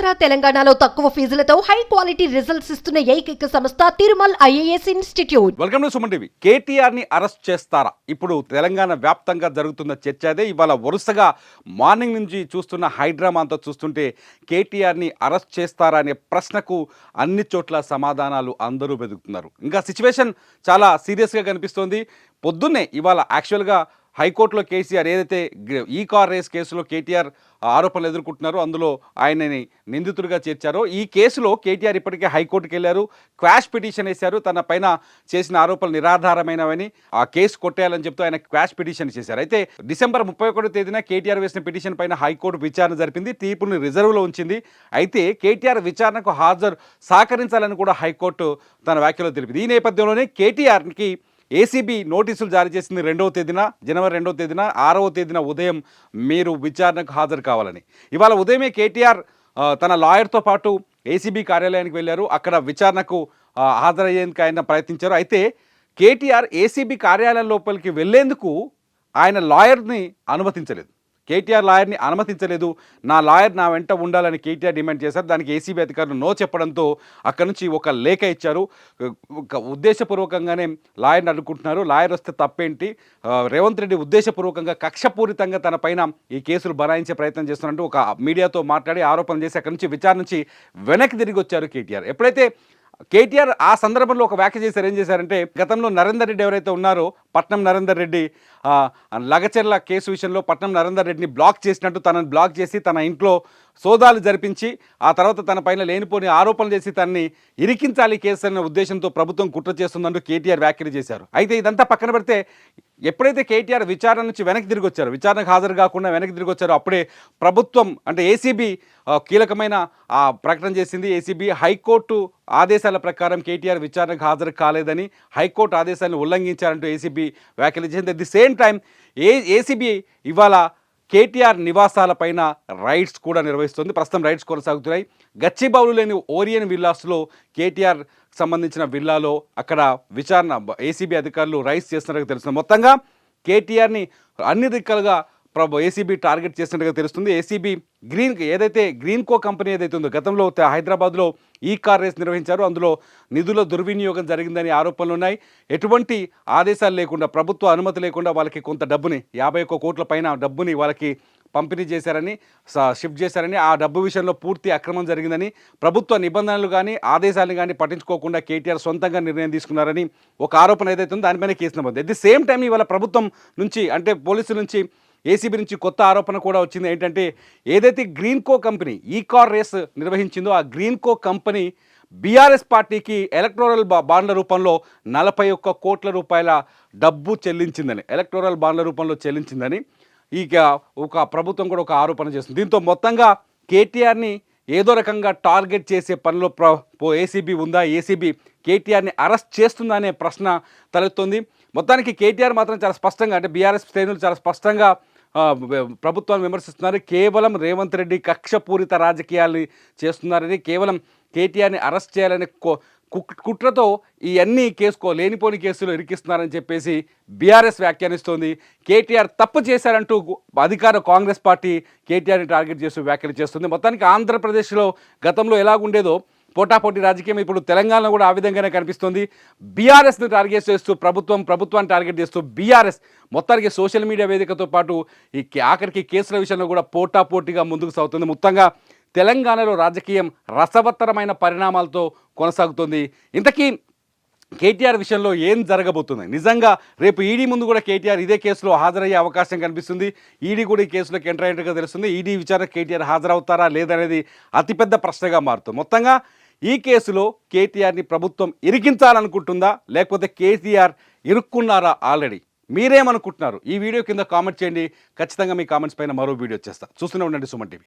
ఆంధ్ర తెలంగాణలో తక్కువ ఫీజులతో high quality results ఇస్తున్న ఏకైక సంస్థ Tirumal IAS institute. Welcome to Suman TV. KTR ని అరెస్ట్ చేస్తారా? ఇప్పుడు తెలంగాణ వ్యాప్తంగా జరుగుతున్న చర్చ అదే. ఇవాళ వరుసగా మార్నింగ్ నుంచి చూస్తున్న హైడ్రామా అంతా చూస్తుంటే కేటీఆర్ ని అరెస్ట్ చేస్తారా అనే ప్రశ్నకు అన్ని చోట్ల సమాధానాలు అందరూ వెతుకుతున్నారు. ఇంకా సిచ్యువేషన్ చాలా సీరియస్గా కనిపిస్తోంది. పొద్దున్నే ఇవాళ యాక్చువల్గా హైకోర్టులో కేసీఆర్ ఏదైతే ఈ కార్ రేస్ కేసులో కేటీఆర్ ఆరోపణలు ఎదుర్కొంటున్నారో అందులో ఆయనని నిందితుడిగా చేర్చారో ఈ కేసులో కేటీఆర్ ఇప్పటికే హైకోర్టుకు వెళ్ళారు, క్వాష్ పిటిషన్ వేశారు. తన పైన చేసిన ఆరోపణలు నిరాధారమైనవని ఆ కేసు కొట్టేయాలని చెప్తూ ఆయన క్వాష్ పిటిషన్ చేశారు. అయితే డిసెంబర్ 31వ తేదీన కేటీఆర్ వేసిన పిటిషన్ పైన హైకోర్టు విచారణ జరిపింది, తీర్పుని రిజర్వ్లో ఉంచింది. అయితే కేటీఆర్ విచారణకు సహకరించాలని కూడా హైకోర్టు తన వ్యాఖ్యలో తెలిపింది. ఈ నేపథ్యంలోనే కేటీఆర్కి ఏసీబీ నోటీసులు జారీ చేసింది జనవరి 2వ తేదీన 6వ తేదీన ఉదయం మీరు విచారణకు హాజరు కావాలని. ఇవాళ ఉదయమే కేటీఆర్ తన లాయర్తో పాటు ఏసీబీ కార్యాలయానికి వెళ్ళారు. అక్కడ విచారణకు హాజరయ్యేందుకు ఆయన ప్రయత్నించారు. అయితే కేటీఆర్ ఏసీబీ కార్యాలయం లోపలికి వెళ్లేందుకు ఆయన లాయర్ని అనుమతించలేదు. కేటీఆర్ లాయర్ని అనుమతించలేదు. నా లాయర్ నా వెంట ఉండాలని కేటీఆర్ డిమాండ్ చేశారు. దానికి ఏసీబీ అధికారులు నో చెప్పడంతో అక్కడి నుంచి ఒక లేఖ ఇచ్చారు. ఉద్దేశపూర్వకంగానే లాయర్ని అడ్డుకుంటున్నారు, లాయర్ వస్తే తప్పేంటి, రేవంత్ రెడ్డి ఉద్దేశపూర్వకంగా కక్షపూరితంగా తన పైన ఈ కేసులు బనాయించే ప్రయత్నం చేస్తున్నట్టు ఒక మీడియాతో మాట్లాడి ఆరోపణలు చేసి అక్కడి నుంచి విచారణ నుంచి వెనక్కి తిరిగి వచ్చారు కేటీఆర్. ఎప్పుడైతే కేటీఆర్ ఆ సందర్భంలో ఒక వ్యాఖ్య చేశారు. ఏం చేశారంటే, గతంలో నరేందర్ రెడ్డి ఎవరైతే ఉన్నారో పట్నం నరేందర్ రెడ్డి లగచెర్ల కేసు విషయంలో పట్నం నరేందర్ రెడ్డిని బ్లాక్ చేసినట్టు తనని బ్లాక్ చేసి తన ఇంట్లో సోదాలు జరిపించి ఆ తర్వాత తన పైన లేనిపోని ఆరోపణలు చేసి తనని ఇరికించాలి కేసు అనే ఉద్దేశంతో ప్రభుత్వం కుట్ర చేస్తుందంటూ కేటీఆర్ వ్యాఖ్యలు చేశారు. అయితే ఇదంతా పక్కన పెడితే ఎప్పుడైతే కేటీఆర్ విచారణ నుంచి వెనక్కి తిరిగి వచ్చారో, విచారణకు హాజరు కాకుండా వెనక్కి తిరిగి వచ్చారో అప్పుడే ప్రభుత్వం అంటే ఏసీబీ కీలకమైన ప్రకటన చేసింది. ఏసీబీ హైకోర్టు ఆదేశాల ప్రకారం కేటీఆర్ విచారణకు హాజరు కాలేదని, హైకోర్టు ఆదేశాలను ఉల్లంఘించారంటూ ఏసీబీ వ్యాఖ్యలు చేసింది. At the same time ACB ఇవాళ కేటీఆర్ నివాసాలపైన రైడ్స్ కూడా నిర్వహిస్తుంది. ప్రస్తుతం రైడ్స్ కొనసాగుతున్నాయి. గచ్చిబౌలు లేని ఓరియన్ విల్లాస్లో కేటీఆర్ సంబంధించిన విల్లాలో అక్కడ విచారణ ఏసీబీ అధికారులు రైడ్స్ చేస్తున్నట్టుగా తెలుస్తుంది. మొత్తంగా కేటీఆర్ని అన్ని దిక్కలుగా ఏసీబీ టార్గెట్ చేసినట్టుగా తెలుస్తుంది. ఏసీబీ గ్రీన్ కో కంపెనీ ఏదైతే ఉందో గతంలో హైదరాబాద్లో ఈ కార్ రేస్ నిర్వహించారు, అందులో నిధుల దుర్వినియోగం జరిగిందని ఆరోపణలు ఉన్నాయి. ఎటువంటి ఆదేశాలు లేకుండా, ప్రభుత్వ అనుమతి లేకుండా వాళ్ళకి కొంత డబ్బుని 51 కోట్ల పైన డబ్బుని వాళ్ళకి పంపిణీ చేశారని, షిఫ్ట్ చేశారని, ఆ డబ్బు విషయంలో పూర్తి అక్రమం జరిగిందని, ప్రభుత్వ నిబంధనలు కానీ ఆదేశాలను కానీ పట్టించుకోకుండా కేటీఆర్ సొంతంగా నిర్ణయం తీసుకున్నారని ఒక ఆరోపణ ఏదైతే ఉందో దానిపైన కేసు నమోదు. అట్ ది సేమ్ టైం ఇవాళ ప్రభుత్వం నుంచి అంటే పోలీసుల నుంచి ఏసీబీ నుంచి కొత్త ఆరోపణ కూడా వచ్చింది. ఏంటంటే, ఏదైతే గ్రీన్ కో కంపెనీ ఈ కార్ రేస్ నిర్వహించిందో ఆ గ్రీన్ కో కంపెనీ బీఆర్ఎస్ పార్టీకి ఎలక్టోరల్ బాండ్ల రూపంలో 41 కోట్ల రూపాయల డబ్బు చెల్లించిందని, ఎలక్టోరల్ బాండ్ల రూపంలో చెల్లించిందని ఇక ఒక ప్రభుత్వం కూడా ఒక ఆరోపణ చేస్తుంది. దీంతో మొత్తంగా కేటీఆర్ని ఏదో రకంగా టార్గెట్ చేసే పనిలో ఏసీబీ ఉందా, ఏసీబీ కేటీఆర్ని అరెస్ట్ చేస్తుందా అనే ప్రశ్న తలెత్తుంది. మొత్తానికి కేటీఆర్ మాత్రం చాలా స్పష్టంగా అంటే బీఆర్ఎస్ శ్రేణులు చాలా స్పష్టంగా ప్రభుత్వాన్ని విమర్శిస్తున్నారు. కేవలం రేవంత్ రెడ్డి కక్షపూరిత రాజకీయాలు చేస్తున్నారని, కేవలం కేటీఆర్ని అరెస్ట్ చేయాలనే కుట్రతో ఇవన్నీ లేనిపోని కేసులు ఇరికిస్తున్నారని చెప్పేసి బీఆర్ఎస్ వ్యాఖ్యానిస్తోంది. కేటీఆర్ తప్పు చేశారంటూ అధికార కాంగ్రెస్ పార్టీ కేటీఆర్ని టార్గెట్ చేస్తూ వ్యాఖ్యలు చేస్తుంది. మొత్తానికి ఆంధ్రప్రదేశ్లో గతంలో ఎలాగుండేదో పోటాపోటీ రాజకీయం ఇప్పుడు తెలంగాణలో కూడా ఆ విధంగానే కనిపిస్తుంది. బీఆర్ఎస్ని టార్గెట్ చేస్తూ ప్రభుత్వాన్ని టార్గెట్ చేస్తూ బీఆర్ఎస్ మొత్తానికి సోషల్ మీడియా వేదికతో పాటు ఆఖరికి కేసుల విషయంలో కూడా పోటాపోటీగా ముందుకు సాగుతుంది. మొత్తంగా తెలంగాణలో రాజకీయం రసవత్తరమైన పరిణామాలతో కొనసాగుతుంది. ఇంతకీ కేటీఆర్ విషయంలో ఏం జరగబోతుంది? నిజంగా రేపు ఈడీ ముందు కూడా కేటీఆర్ ఇదే కేసులో హాజరయ్యే అవకాశం కనిపిస్తుంది. ఈడీ కూడా ఈ కేసులోకి ఎంటర్ అయినట్టుగా తెలుస్తుంది. ఈడీ విచారణ కేటీఆర్ హాజరవుతారా లేదనేది అతిపెద్ద ప్రశ్నగా మారుతుంది. మొత్తంగా ఈ కేసులో కేటీఆర్ని ప్రభుత్వం ఇరికించాలనుకుంటుందా, లేకపోతే కేటీఆర్ ఇరుక్కున్నారా ఆల్రెడీ? మీరేమనుకుంటున్నారు? ఈ వీడియో కింద కామెంట్ చేయండి. ఖచ్చితంగా మీ కామెంట్స్ పైన మరో వీడియో చేస్తా. చూస్తూనే ఉండండి సుమన్ టీవీ.